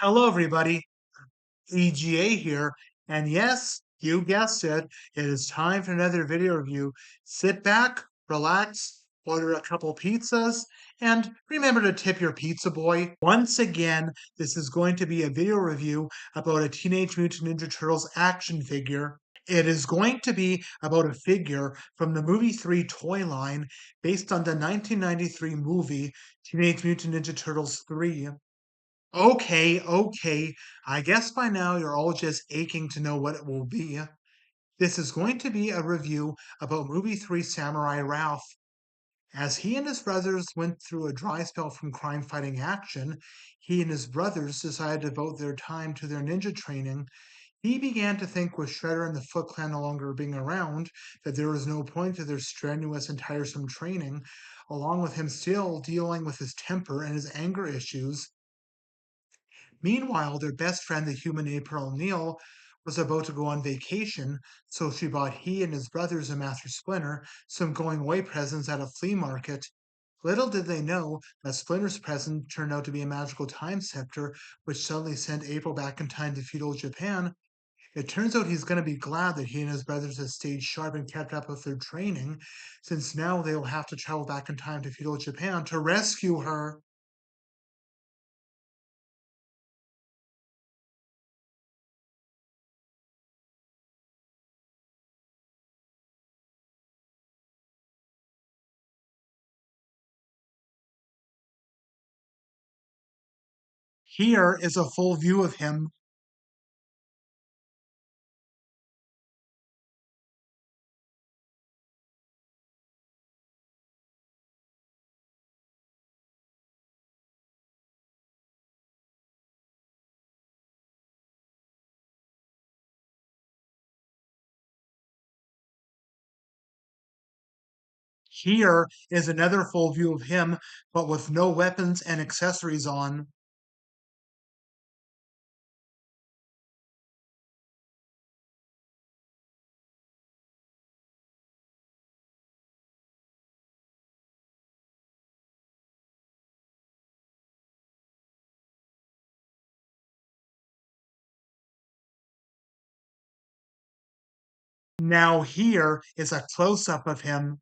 Hello, everybody. EGA here. And yes, you guessed it. It is time for another video review. Sit back, relax, order a couple pizzas, and remember to tip your pizza boy. Once again, this is going to be a video review about a Teenage Mutant Ninja Turtles action figure. It is going to be about a figure from the Movie 3 toy line based on the 1993 movie Teenage Mutant Ninja Turtles 3. Okay. I guess by now you're all just aching to know what it will be. This is going to be a review about Movie 3 Samurai Raph. As he and his brothers went through a dry spell from crime fighting action, he and his brothers decided to devote their time to their ninja training. He began to think with Shredder and the Foot Clan no longer being around that there was no point to their strenuous and tiresome training, along with him still dealing with his temper and his anger issues. Meanwhile, their best friend, the human April O'Neil, was about to go on vacation, so she bought he and his brothers and Master Splinter some going away presents at a flea market. Little did they know that Splinter's present turned out to be a magical time scepter, which suddenly sent April back in time to feudal Japan. It turns out he's going to be glad that he and his brothers have stayed sharp and kept up with their training, since now they will have to travel back in time to feudal Japan to rescue her. Here is a full view of him. Here is another full view of him, but with no weapons and accessories on. Now here is a close-up of him.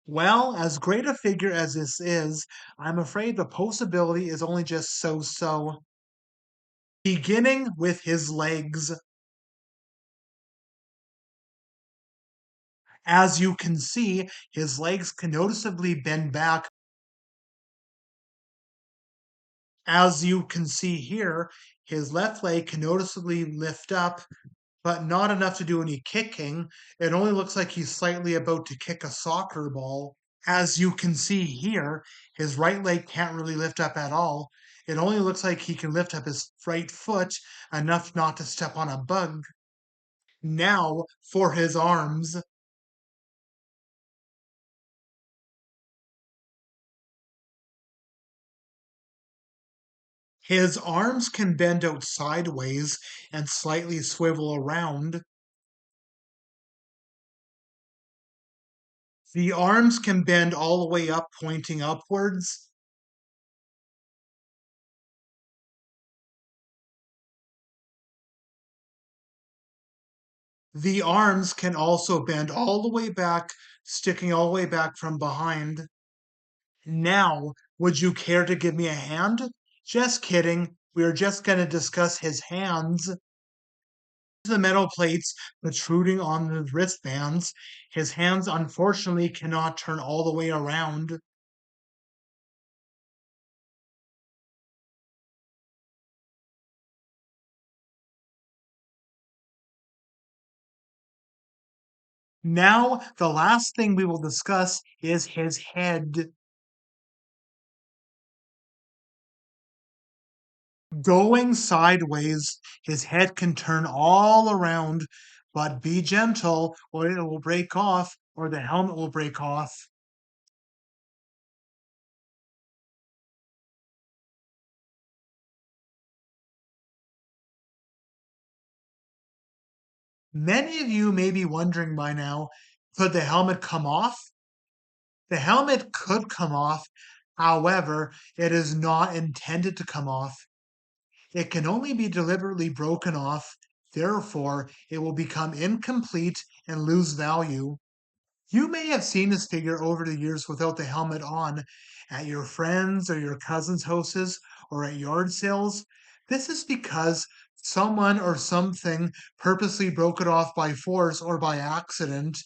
Well, as great a figure as this is, I'm afraid the posability is only just so-so. Beginning with his legs. As you can see, his legs can noticeably bend back. As you can see here, his left leg can noticeably lift up, but not enough to do any kicking. It only looks like he's slightly about to kick a soccer ball. As you can see here, his right leg can't really lift up at all. It only looks like he can lift up his right foot enough not to step on a bug. Now for his arms. His arms can bend out sideways and slightly swivel around. The arms can bend all the way up, pointing upwards. The arms can also bend all the way back, sticking all the way back from behind. Now, would you care to give me a hand? Just kidding. We are just going to discuss his hands. the metal plates protruding on the wristbands. His hands unfortunately cannot turn all the way around. Now, the last thing we will discuss is his head. Going sideways, his head can turn all around, but be gentle or it will break off or the helmet will break off. Many of you may be wondering by now, could the helmet come off? The helmet could come off, however, it is not intended to come off. It can only be deliberately broken off, therefore, it will become incomplete and lose value. You may have seen this figure over the years without the helmet on at your friends' or your cousins' houses or at yard sales. This is because someone or something purposely broke it off by force or by accident.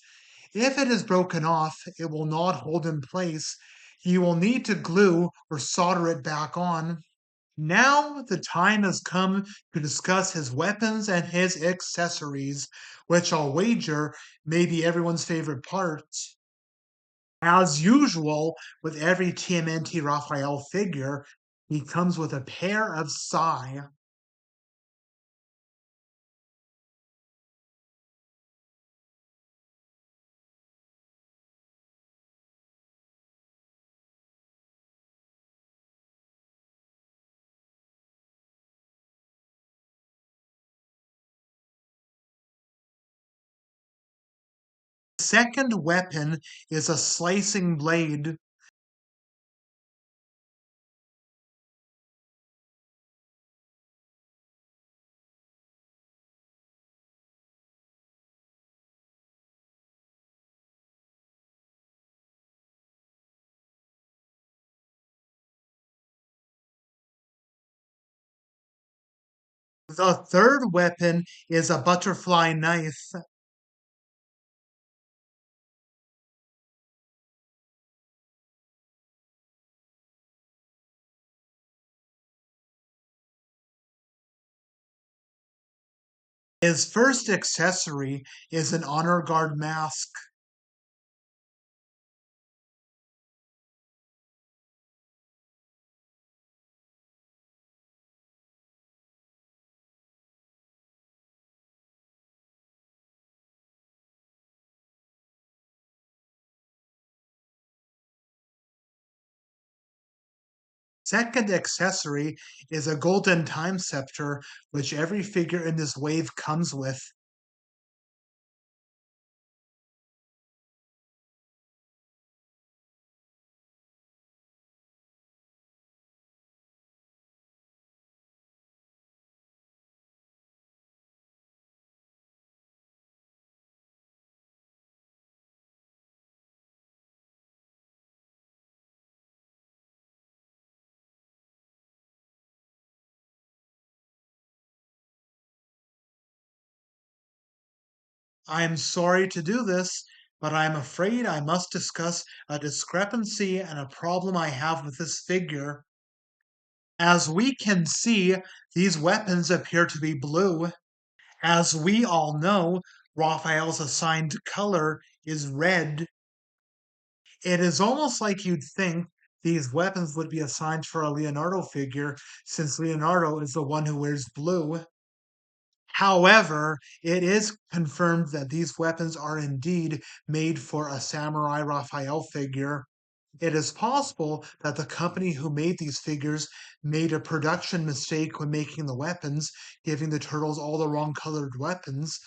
If it is broken off, it will not hold in place. You will need to glue or solder it back on. Now the time has come to discuss his weapons and his accessories, which I'll wager may be everyone's favorite part. As usual, with every TMNT Raphael figure, he comes with a pair of sai. The second weapon is a slicing blade. The third weapon is a butterfly knife. His first accessory is an honor guard mask. Second accessory is a golden time scepter, which every figure in this wave comes with. I am sorry to do this, but I am afraid I must discuss a discrepancy and a problem I have with this figure. As we can see, these weapons appear to be blue. As we all know, Raphael's assigned color is red. It is almost like you'd think these weapons would be assigned for a Leonardo figure, since Leonardo is the one who wears blue. However, it is confirmed that these weapons are indeed made for a Samurai Raphael figure. It is possible that the company who made these figures made a production mistake when making the weapons, giving the turtles all the wrong colored weapons,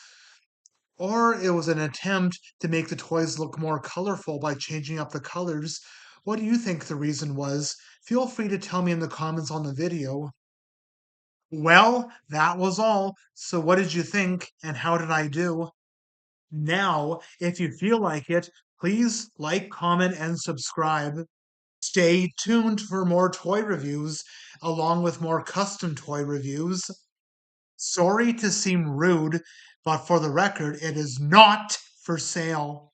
or it was an attempt to make the toys look more colorful by changing up the colors. What do you think the reason was? Feel free to tell me in the comments on the video. Well, that was all. So, what did you think, and how did I do? Now, if you feel like it, please like, comment, and subscribe. Stay tuned for more toy reviews, along with more custom toy reviews. Sorry to seem rude, but for the record, it is not for sale.